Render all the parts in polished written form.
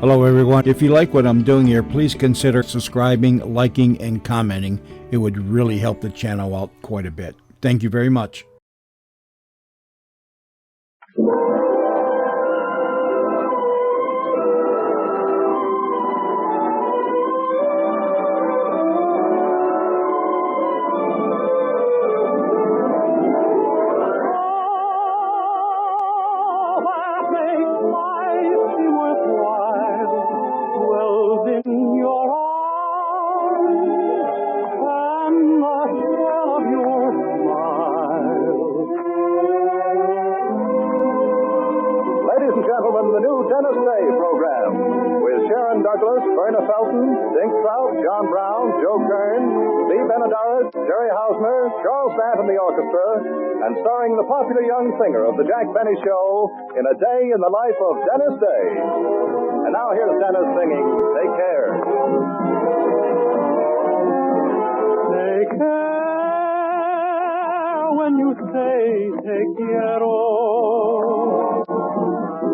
Hello, everyone. If you like what I'm doing here, please consider subscribing, liking, and commenting. It would really help the channel out quite a bit. Thank you very much. The new Dennis Day program with Sharon Douglas, Verna Felton, Dink Trout, John Brown, Joe Kern, Steve Benadaris, Jerry Hausner, Charles Bant and the orchestra, and starring the popular young singer of the Jack Benny Show in A Day in the Life of Dennis Day. And now here's Dennis singing Take Care. Take care when you say take care.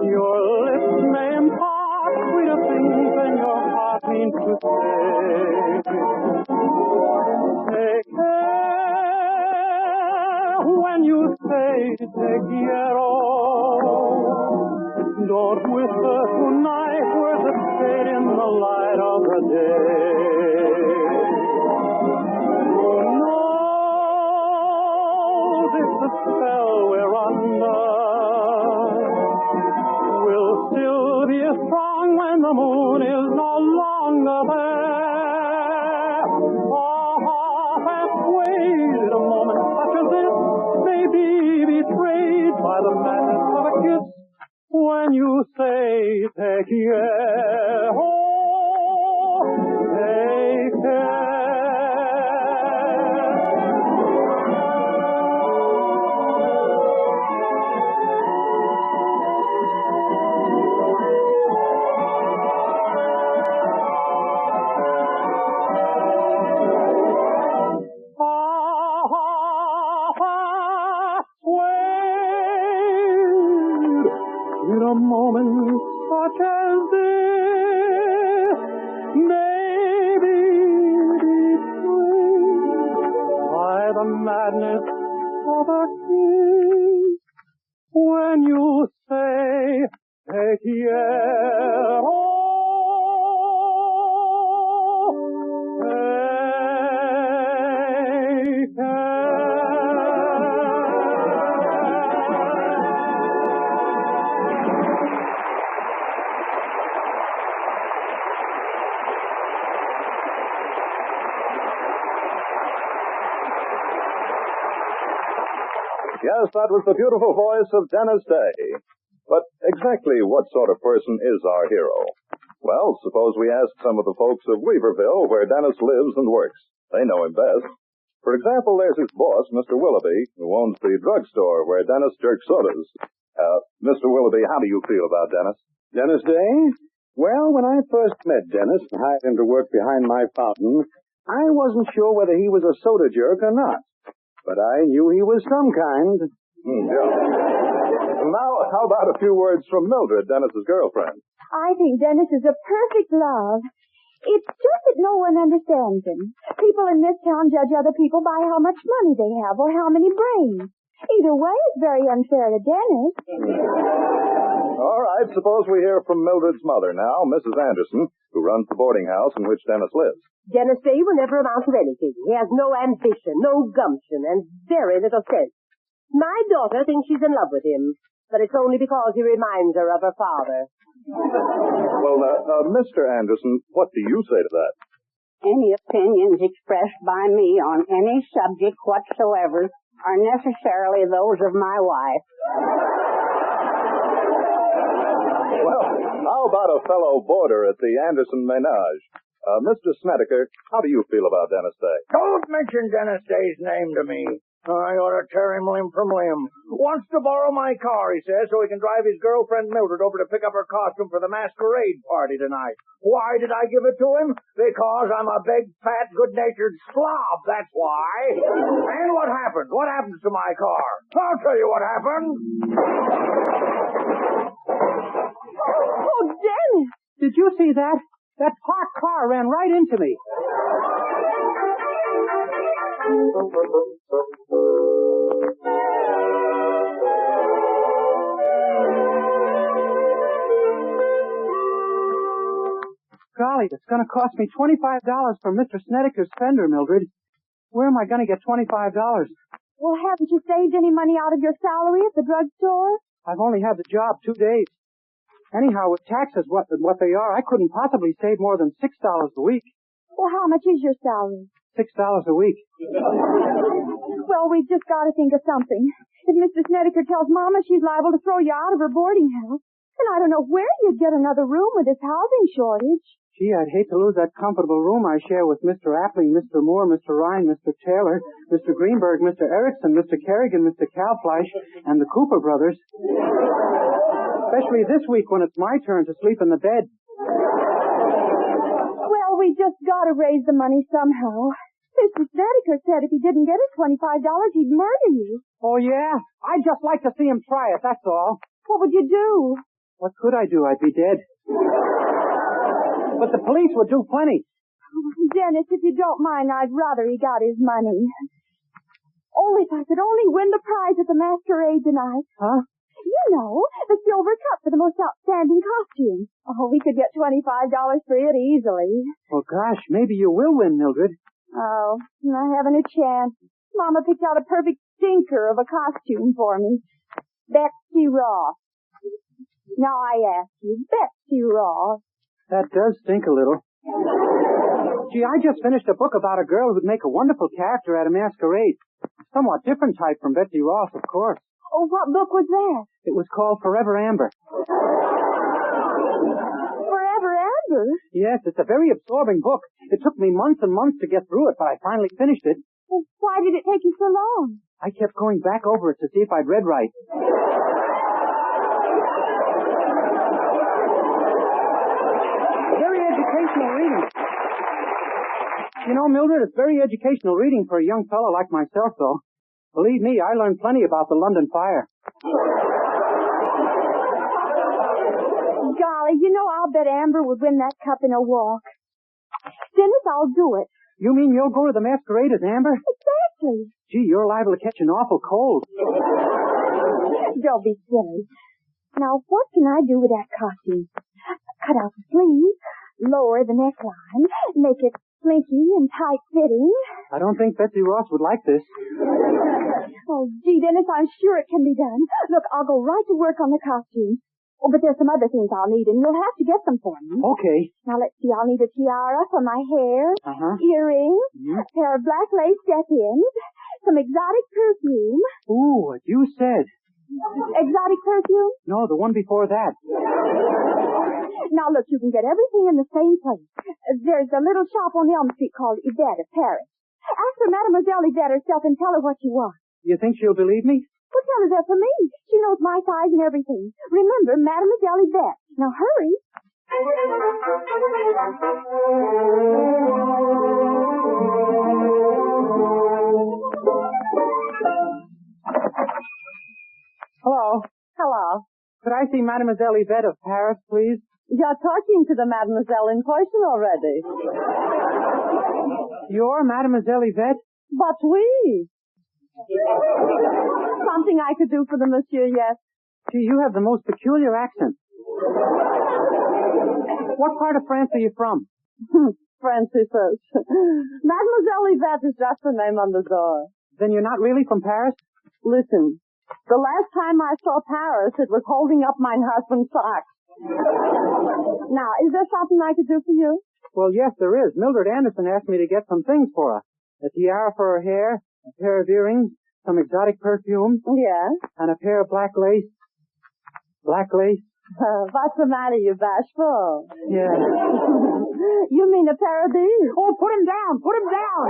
Your lips may impart sweeter things than your heart means to say. Take care when you say take care. Don't whisper tonight words that fade in the light of the day. Who knows if the spell we're under still be as strong when the moon is no longer there. Our heart has swayed a moment such as this may be betrayed by the madness of a kiss when you say take care. Oh, take care. In a moment such as this, maybe betrayed by the madness of a kiss, when you say, take care, oh, take care. Yes, that was the beautiful voice of Dennis Day. But exactly what sort of person is our hero? Well, suppose we ask some of the folks of Weaverville, where Dennis lives and works. They know him best. For example, there's his boss, Mr. Willoughby, who owns the drugstore where Dennis jerks sodas. Mr. Willoughby, how do you feel about Dennis? Dennis Day? Well, when I first met Dennis and hired him to work behind my fountain, I wasn't sure whether he was a soda jerk or not. But I knew he was some kind. Yeah. Now, how about a few words from Mildred, Dennis's girlfriend? I think Dennis is a perfect love. It's just that no one understands him. People in this town judge other people by how much money they have or how many brains. Either way, it's very unfair to Dennis. All right, suppose we hear from Mildred's mother now, Mrs. Anderson, who runs the boarding house in which Dennis lives. Dennis Day will never amount to anything. He has no ambition, no gumption, and very little sense. My daughter thinks she's in love with him, but it's only because he reminds her of her father. Well, Mr. Anderson, what do you say to that? Any opinions expressed by me on any subject whatsoever are necessarily those of my wife. Well, how about a fellow boarder at the Anderson Menage? Mr. Snedeker, how do you feel about Dennis Day? Don't mention Dennis Day's name to me. I ought to tear him limb from limb. Wants to borrow my car, he says, so he can drive his girlfriend Mildred over to pick up her costume for the Masquerade party tonight. Why did I give it to him? Because I'm a big, fat, good-natured slob, that's why. And what happened? What happens to my car? I'll tell you what happened. Oh, Dennis! Did you you see that? That parked car ran right into me. Golly, it's going to cost me $25 for Mr. Snedeker's fender, Mildred. Where am I going to get $25? Well, haven't you saved any money out of your salary at the drugstore? I've only had the job 2 days. Anyhow, with taxes what they are, I couldn't possibly save more than $6 a week. Well, how much is your salary? $6 a week. Well, we've just got to think of something. If Mr. Snedeker tells Mama she's liable to throw you out of her boarding house, then I don't know where you'd get another room with this housing shortage. Gee, I'd hate to lose that comfortable room I share with Mr. Appling, Mr. Moore, Mr. Ryan, Mr. Taylor, Mr. Greenberg, Mr. Erickson, Mr. Kerrigan, Mr. Calfleisch, and the Cooper brothers. Especially this week when it's my turn to sleep in the bed. Well, we just got to raise the money somehow. Mr. Snedeker said if he didn't get his $25, he'd murder you. Oh, yeah? I'd just like to see him try it, that's all. What would you do? What could I do? I'd be dead. But the police would do plenty. Dennis, if you don't mind, I'd rather he got his money. Oh, if I could only win the prize at the Masquerade tonight. Huh? You know, the silver cup for the most outstanding costume. Oh, we could get $25 for it easily. Well, gosh, maybe you will win, Mildred. Oh, I haven't a chance. Mama picked out a perfect stinker of a costume for me. Betsy Ross. Now I ask you, Betsy Ross. That does stink a little. Gee, I just finished a book about a girl who'd make a wonderful character at a masquerade. A somewhat different type from Betsy Ross, of course. Oh, what book was that? It was called Forever Amber. Forever Amber? Yes, it's a very absorbing book. It took me months and months to get through it, but I finally finished it. Well, why did it take you so long? I kept going back over it to see if I'd read right. Very educational reading. You know, Mildred, it's very educational reading for a young fellow like myself, though. Believe me, I learned plenty about the London fire. Golly, you know, I'll bet Amber would win that cup in a walk. Dennis, I'll do it. You mean you'll go to the masquerade as Amber? Exactly. Gee, you're liable to catch an awful cold. Don't be silly. Now, what can I do with that costume? Cut out the sleeve, lower the neckline, make it slinky and tight-fitting. I don't think Betsy Ross would like this. Oh, gee, Dennis, I'm sure it can be done. Look, I'll go right to work on the costume. Oh, but there's some other things I'll need, and you'll have to get them for me. Okay. Now, let's see. I'll need a tiara for my hair, earrings, a pair of black lace step-ins, some exotic perfume. Ooh, what you said. Exotic perfume? No, the one before that. Now, look, you can get everything in the same place. There's a little shop on Elm Street called Yvette of Paris. Ask for Mademoiselle Yvette herself and tell her what you want. You think she'll believe me? Well, tell her that for me. She knows my size and everything. Remember, Mademoiselle Yvette. Now, hurry. Hello. Hello. Could I see Mademoiselle Yvette of Paris, please? You're talking to the mademoiselle in person already. You're Mademoiselle Yvette? But oui. Something I could do for the monsieur, yes. Gee, you have the most peculiar accent. What part of France are you from? Francis says. Mademoiselle Yvette is just the name on the door. Then you're not really from Paris? Listen, the last time I saw Paris, it was holding up my husband's socks. Now, is there something I could do for you? Well, yes, there is. Mildred Anderson asked me to get some things for her. A tiara for her hair, a pair of earrings, some exotic perfume. Yes? And a pair of black lace. Black lace? What's the matter, you bashful? Yeah. You mean a pair of these? Oh, put him down! Put him down!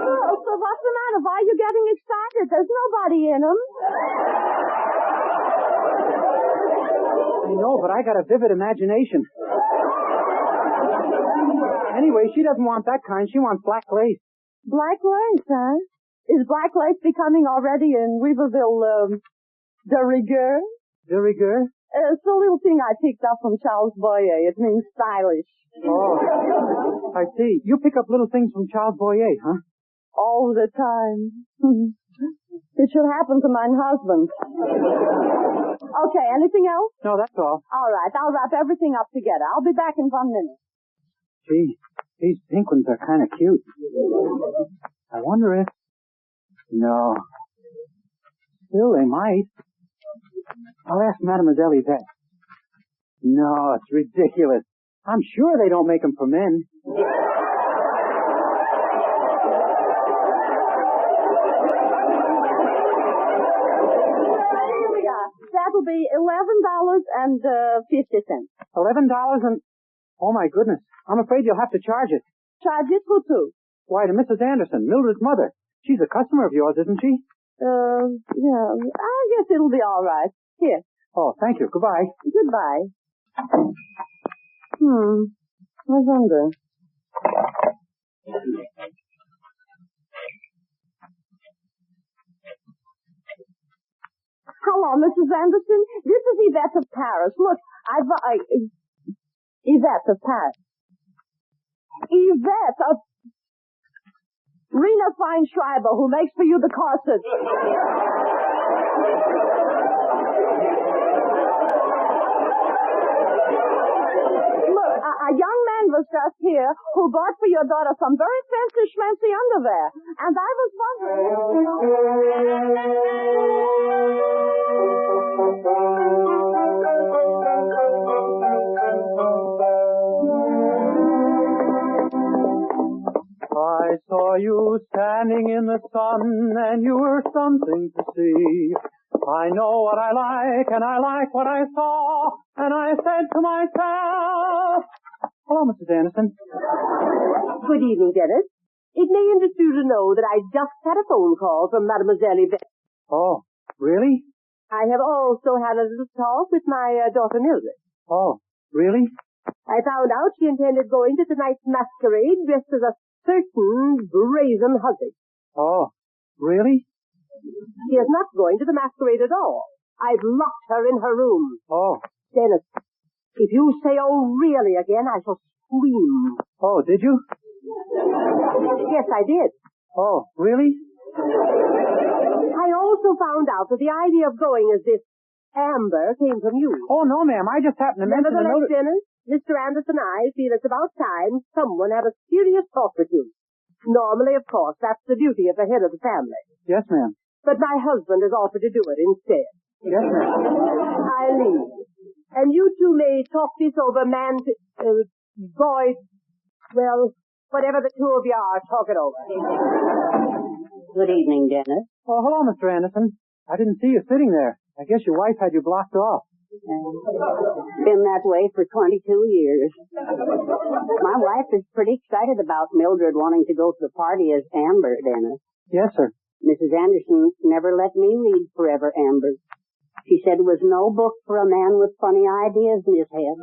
Oh, so what's the matter? Why are you getting excited? There's nobody in them. I know, but I got a vivid imagination. Anyway, she doesn't want that kind. She wants black lace. Black lace, huh? Is black lace becoming already in Weaverville, De rigueur? De rigueur? It's a little thing I picked up from Charles Boyer. It means stylish. Oh, I see. You pick up little things from Charles Boyer, huh? All the time. It should happen to my husband. Okay, anything else? No, that's all. All right, I'll wrap everything up together. I'll be back in 1 minute. Gee, these pink ones are kind of cute. I wonder if... No. Still, they might. I'll ask Mademoiselle Yvette. No, it's ridiculous. I'm sure they don't make them for men. That'll be $11.50. $11 and... Oh, my goodness. I'm afraid you'll have to charge it. Charge it? Who to? Why, to Mrs. Anderson, Mildred's mother. She's a customer of yours, isn't she? Yeah. I guess it'll be all right. Here. Oh, thank you. Goodbye. Goodbye. I wonder. Hello, Mrs. Anderson. This is Yvette of Paris. Look, Yvette of Paris. Yvette of... Rena Feinschreiber, who makes for you the corsets. Look, a young man was just here who bought for your daughter some very fancy schmancy underwear. And I was I saw you standing in the sun, and you were something to see. I know what I like, and I like what I saw, and I said to myself... Hello, Mrs. Anderson. Good evening, Dennis. It may interest you to know that I just had a phone call from Mademoiselle Yvette. Oh, really? I have also had a little talk with my daughter Mildred. Oh, really? I found out she intended going to tonight's masquerade dressed as a certain brazen hussy. Oh, really? She is not going to the masquerade at all. I've locked her in her room. Oh. Dennis, if you say, "Oh, really," again, I shall scream. Oh, did you? Yes, I did. Oh, really? I also found out that the idea of going as this Amber came from you. Oh, no, ma'am. I just happened to mention the Nevertheless, notice. Dennis, Mr. Anderson and I feel it's about time someone had a serious talk with you. Normally, of course, that's the duty of the head of the family. Yes, ma'am. But my husband has offered to do it instead. Yes, ma'am. I leave. And you two may talk this over, man to... boy... Well, whatever the two of you are, talk it over. Good evening, Dennis. Oh, hello, Mr. Anderson. I didn't see you sitting there. I guess your wife had you blocked off. Been that way for 22 years. My wife is pretty excited about Mildred wanting to go to the party as Amber, Dennis. Yes, sir. Mrs. Anderson never let me read Forever Amber. She said it was no book for a man with funny ideas in his head.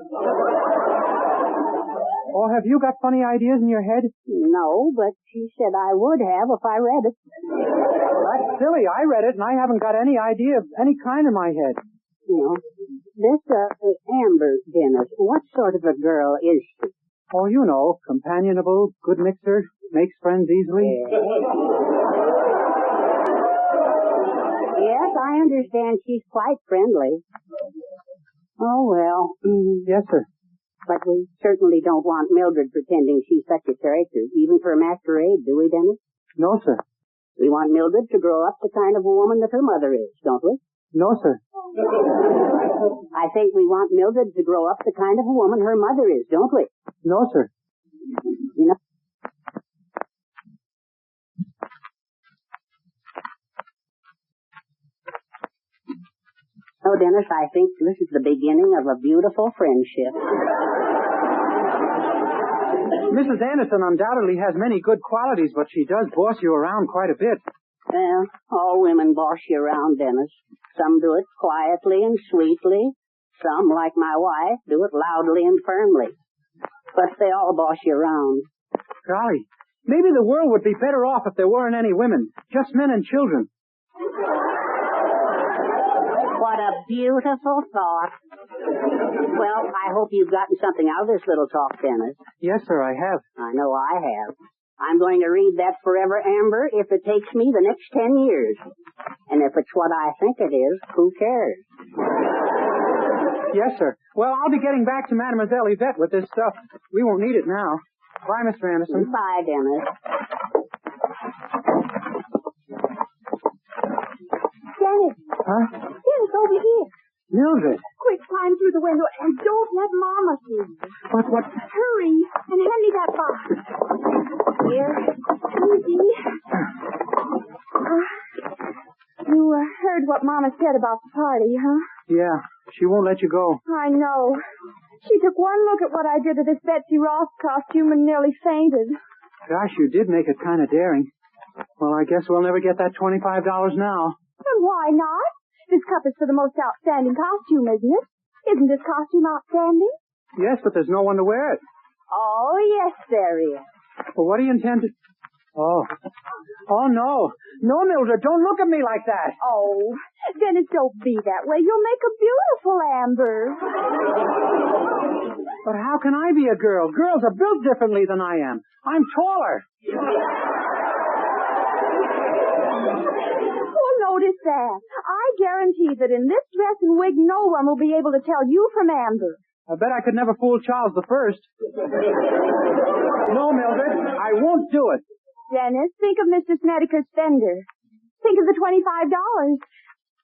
Oh, have you got funny ideas in your head? No, but she said I would have if I read it. That's silly. I read it, and I haven't got any idea of any kind in my head. You know, this Amber, Dennis, what sort of a girl is she? Oh, you know, companionable, good mixer, makes friends easily. Yes, I understand she's quite friendly. Oh, well. Yes, sir. But we certainly don't want Mildred pretending she's such a character, even for a masquerade, do we, Dennis? No, sir. We want Mildred to grow up the kind of a woman that her mother is, don't we? No, sir. I think we want Mildred to grow up the kind of a woman her mother is, don't we? No, sir. You know. Oh, Dennis, I think this is the beginning of a beautiful friendship. Mrs. Anderson undoubtedly has many good qualities, but she does boss you around quite a bit. Well, all women boss you around, Dennis. Some do it quietly and sweetly. Some, like my wife, do it loudly and firmly. But they all boss you around. Golly, maybe the world would be better off if there weren't any women, just men and children. What a beautiful thought. Well, I hope you've gotten something out of this little talk, Dennis. Yes, sir, I have. I know I have. I'm going to read that Forever Amber if it takes me the next 10 years. And if it's what I think it is, who cares? Yes, sir. Well, I'll be getting back to Mademoiselle Yvette with this stuff. We won't need it now. Bye, Mr. Anderson. Bye, Dennis. Dennis. Huh? Dennis, over here. Mildred. Quick, climb through the window and don't let Mama see you. What? Hurry and hand me that box. Here. Easy. You heard what Mama said about the party, huh? Yeah, she won't let you go. I know. She took one look at what I did to this Betsy Ross costume and nearly fainted. Gosh, you did make it kind of daring. Well, I guess we'll never get that $25 now. And why not? This cup is for the most outstanding costume, isn't it? Isn't this costume outstanding? Yes, but there's no one to wear it. Oh, yes, there is. Well, what do you intend to... Oh, no. No, Mildred, don't look at me like that. Oh, Dennis, don't be that way. You'll make a beautiful Amber. But how can I be a girl? Girls are built differently than I am. I'm taller. Oh, notice that. I guarantee that in this dress and wig, no one will be able to tell you from Amber. I bet I could never fool Charles the First. No, Mildred, I won't do it. Dennis, think of Mr. Snedeker's fender. Think of the $25.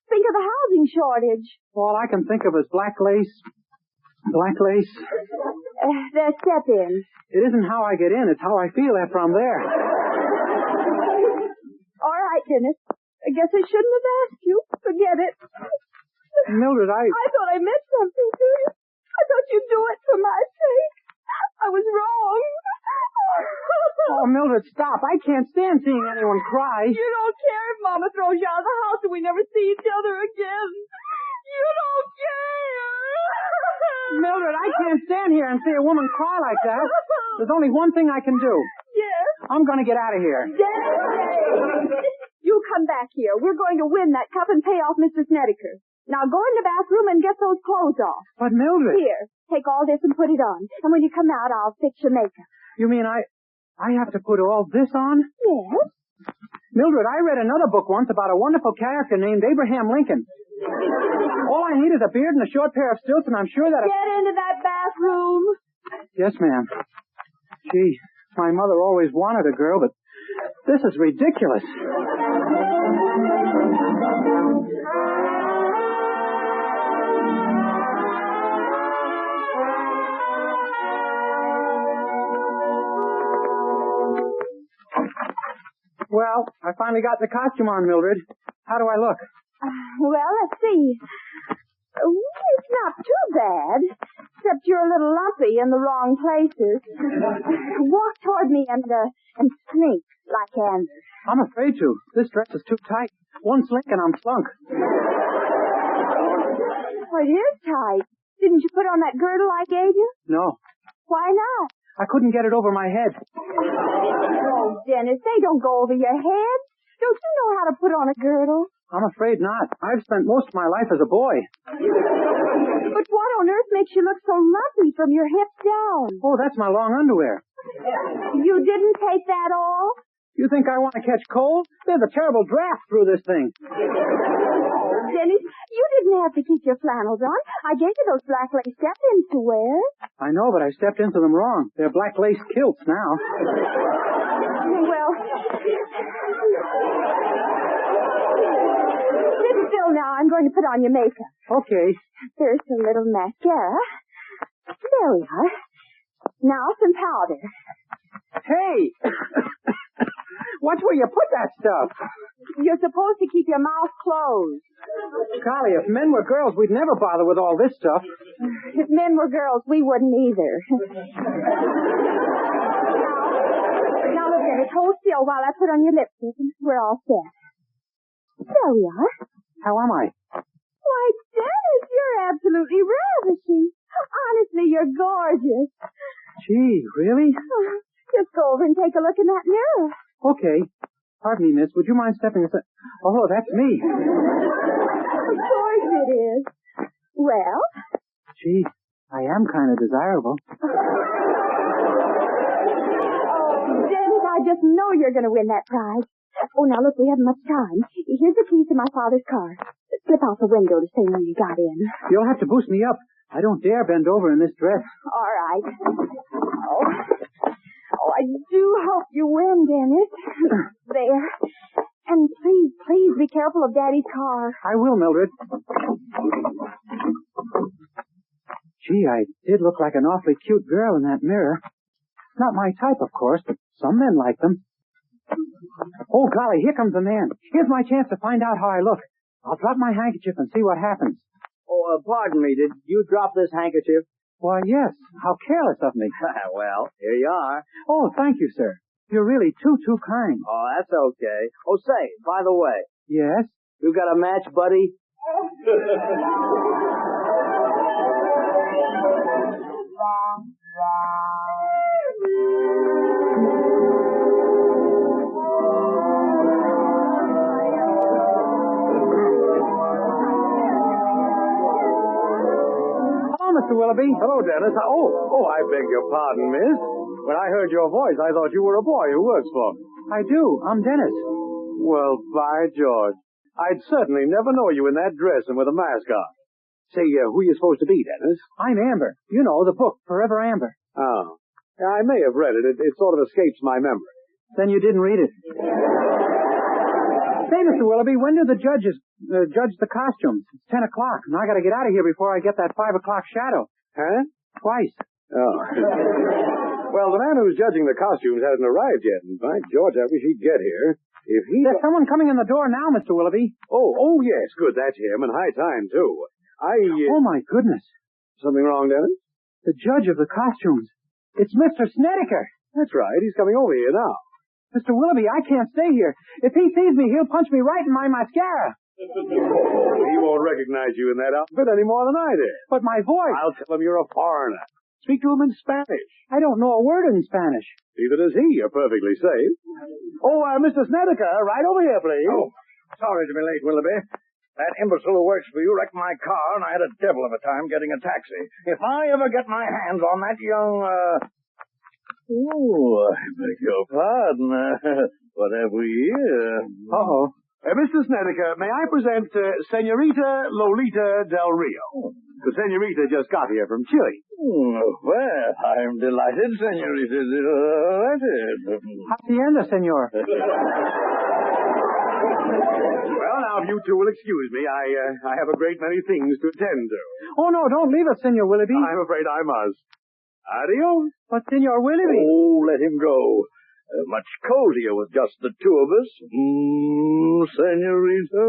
Think of the housing shortage. All I can think of is black lace. Black lace. There's step-ins. It isn't how I get in, it's how I feel after I'm there. All right, Dennis. I guess I shouldn't have asked you. Forget it. Mildred, I thought I meant something to you. I thought you'd do it for my sake. I was wrong. Oh, Mildred, stop. I can't stand seeing anyone cry. You don't care if Mama throws you out of the house and we never see each other again. You don't care. Mildred, I can't stand here and see a woman cry like that. There's only one thing I can do. Yes. I'm going to get out of here. Dennis, you come back here. We're going to win that cup and pay off Mr. Snedeker. Now go in the bathroom and get those clothes off. But Mildred... Here, take all this and put it on. And when you come out, I'll fix your makeup. You mean I have to put all this on? Yes. Mildred, I read another book once about a wonderful character named Abraham Lincoln. All I need is a beard and a short pair of stilts, and I'm sure that... Get into that bathroom. Yes, ma'am. Gee, my mother always wanted a girl, but this is ridiculous. Well, I finally got the costume on, Mildred. How do I look? Well, let's see. It's not too bad, except you're a little lumpy in the wrong places. Walk toward me and slink like Andrew. I'm afraid to. This dress is too tight. One slink and I'm slunk. Oh, it is tight. Didn't you put on that girdle I gave you? No. Why not? I couldn't get it over my head. Oh, Dennis, they don't go over your head. Don't you know how to put on a girdle? I'm afraid not. I've spent most of my life as a boy. But what on earth makes you look so lumpy from your hips down? Oh, that's my long underwear. You didn't take that off? You think I want to catch cold? There's a terrible draft through this thing. Dennis, you didn't have to keep your flannels on. I gave you those black lace step-ins to wear. I know, but I stepped into them wrong. They're black lace kilts now. Well, sit still now. I'm going to put on your makeup. Okay. First, a little mascara. There we are. Now, some powder. Hey! Watch where you put that stuff. You're supposed to keep your mouth closed. Golly, if men were girls, we'd never bother with all this stuff. If men were girls, we wouldn't either. Now look at it. Hold still while I put on your lipstick, and we're all set. There we are. How am I? Why, Dennis, you're absolutely ravishing. Honestly, you're gorgeous. Gee, really? Just go over and take a look in that mirror. Okay. Pardon me, miss. Would you mind stepping aside? Oh, that's me. Of course it is. Well? Gee, I am kind of desirable. Dennis, I just know you're going to win that prize. Oh, now look, we haven't much time. Here's the keys to my father's car. Slip out the window to say when you got in. You'll have to boost me up. I don't dare bend over in this dress. All right. Oh, I do hope you win, Dennis. There. And please, please be careful of Daddy's car. I will, Mildred. Gee, I did look like an awfully cute girl in that mirror. Not my type, of course, but some men like them. Oh, golly, here comes the man. Here's my chance to find out how I look. I'll drop my handkerchief and see what happens. Oh, pardon me. Did you drop this handkerchief? Why, yes. How careless of me. Well, here you are. Oh, thank you, sir. You're really too kind. Oh, that's okay. Oh, say, by the way, Yes? you got a match, buddy? Hello, Mr. Willoughby. Hello, Dennis. I beg your pardon, miss. When I heard your voice, I thought you were a boy who works for me. I do. I'm Dennis. Well, by George. I'd certainly never know you in that dress and with a mask on. Say, who you supposed to be, Dennis? I'm Amber. You know, the book, Forever Amber. Oh. Yeah, I may have read it. It sort of escapes my memory. Then you didn't read it. Say, Mr. Willoughby, when do the judges judge the costumes? It's 10 o'clock, and I got to get out of here before I get that 5 o'clock shadow. Huh? Twice. Oh. Well, the man who's judging the costumes hasn't arrived yet, and by George, I wish he'd get here. If he... There's someone coming in the door now, Mr. Willoughby. Oh, yes, good, that's him, and high time, too. Oh, my goodness. Something wrong, Dennis? The judge of the costumes. It's Mr. Snedeker. That's right, he's coming over here now. Mr. Willoughby, I can't stay here. If he sees me, he'll punch me right in my mascara. He won't recognize you in that outfit any more than I did. But my voice... I'll tell him you're a foreigner. Speak to him in Spanish. I don't know a word in Spanish. Neither does he. You're perfectly safe. Oh, Mr. Snedeker, right over here, please. Oh, sorry to be late, Willoughby. That imbecile who works for you wrecked my car, and I had a devil of a time getting a taxi. If I ever get my hands on that young, Oh, I beg your pardon. What have we here? Uh-oh. Mr. Snedeker, may I present Senorita Lolita Del Rio? The senorita just got here from Chile. Well, I'm delighted, senorita. Delighted. Hacienda, senor. Well, now, if you two will excuse me, I have a great many things to attend to. Oh, no, don't leave us, Senor Willoughby. I'm afraid I must. Adios. But, Senor Willoughby... Oh, let him go. Much cozier with just the two of us. Senorita.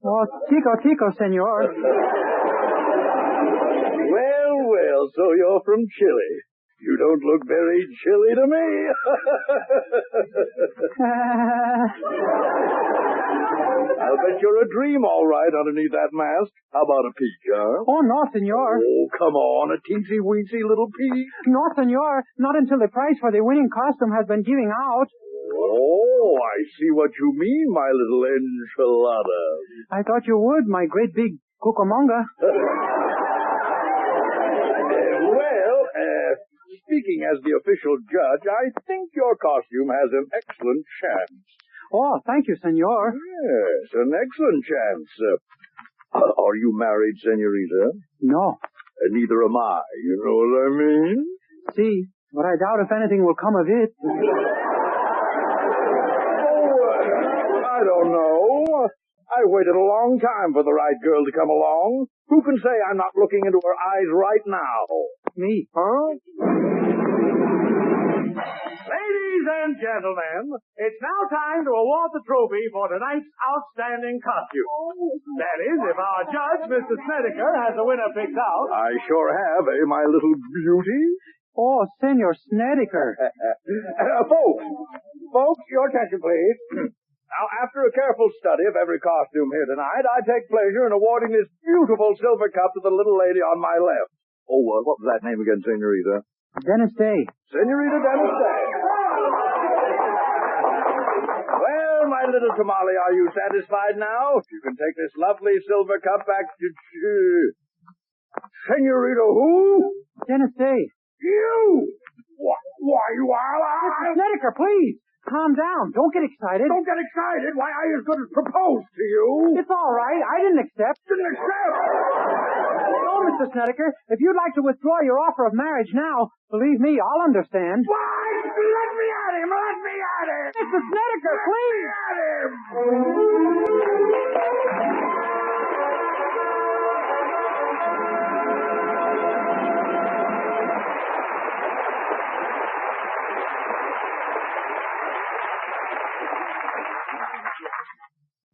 Oh, tico, senor. Well, so you're from Chile. You don't look very chilly to me. I'll bet you're a dream all right underneath that mask. How about a peek, huh? Oh, no, senor. Oh, come on, a teensy-weensy little peek. No, senor. Not until the price for the winning costume has been giving out. Oh, I see what you mean, my little enchilada. I thought you would, my great big cucamonga. Speaking as the official judge, I think your costume has an excellent chance. Oh, thank you, senor. Yes, an excellent chance. Are you married, senorita? No. Neither am I, you know what I mean? See, but I doubt if anything will come of it. I don't know. I waited a long time for the right girl to come along. Who can say I'm not looking into her eyes right now? Me. Huh? Ladies and gentlemen, it's now time to award the trophy for tonight's outstanding costume. That is, if our judge, Mr. Snedeker, has a winner picked out. I sure have, my little beauty. Oh, Senor Snedeker. Folks, your attention, please. Now, after a careful study of every costume here tonight, I take pleasure in awarding this beautiful silver cup to the little lady on my left. Oh, what was that name again, senorita? Dennis Day. Senorita Dennis Day. Well, my little tamale, are you satisfied now? You can take this lovely silver cup back to... Senorita who? Dennis Day. You! Why, you are... Mr. Snedeker, please. Calm down. Don't get excited. Don't get excited. Why, I as good as proposed to you. It's all right. I didn't accept. Didn't accept? No, Mr. Snedeker. If you'd like to withdraw your offer of marriage now, believe me, I'll understand. Why? Let me at him. Let me at him. Mr. Snedeker, please. Let me at him.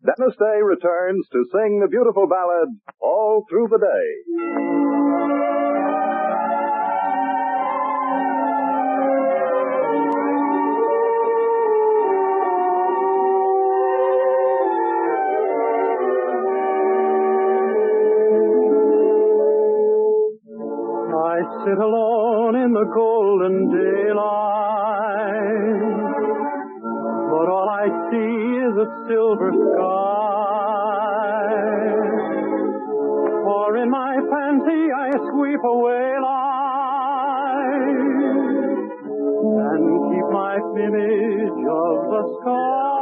Dennis Day returns to sing the beautiful ballad, All Through the Day. I sit alone in the golden daylight, but all I see is a silver sky. For in my fancy I sweep away light and keep my image of the sky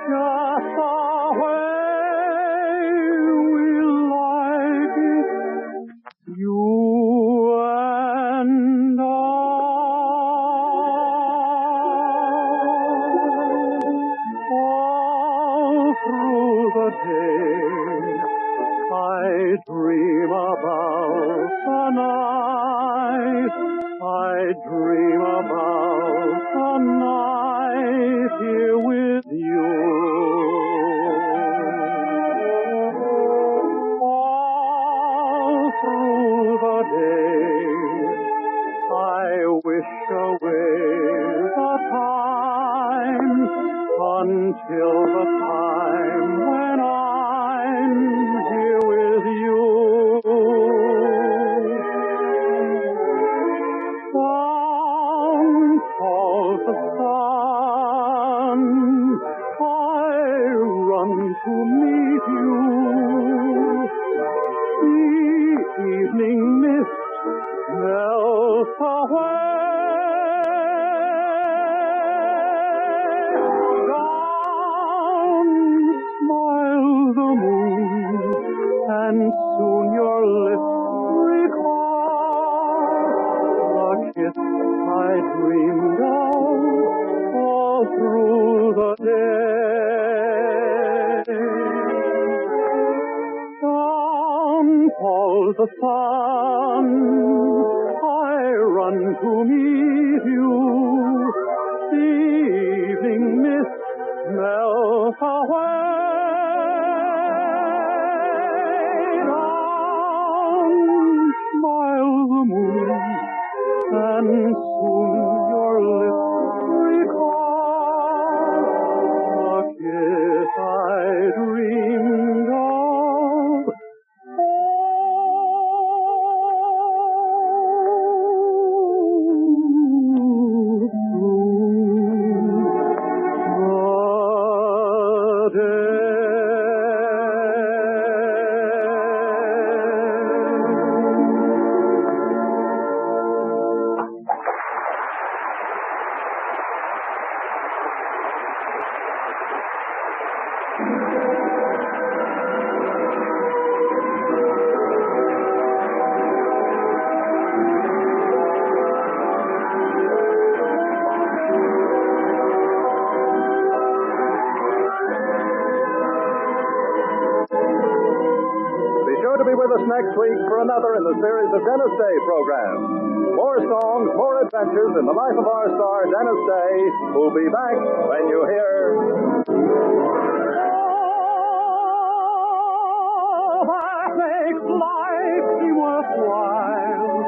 just the way we like it, you and I. All through the day I dream about the night. I dream about the night here with you. All through the day I wish away the time until the time when I'm here with you. Down falls the sun, I run to meet you. The evening mist melts away. Down smiles the moon, and soon your lips recall the kiss I dreamed of all through the day. Down falls the sun, I run to meet you. The evening mist melts away. Down smiles the moon, and soon your lips recall the kiss I dreamed of. Be sure to be with us next week for another in the series of Dennis Day programs. More songs, more adventures in the life of our star, Dennis Day, who'll be back when you hear... Oh, that makes life seem worthwhile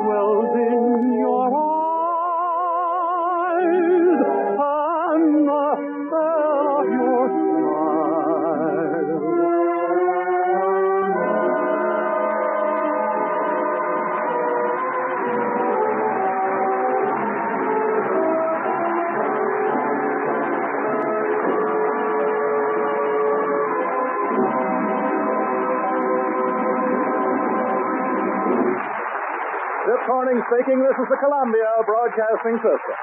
dwells in your eyes, and the spell of your smile. Zip Corning speaking. This is the Columbia Broadcasting System.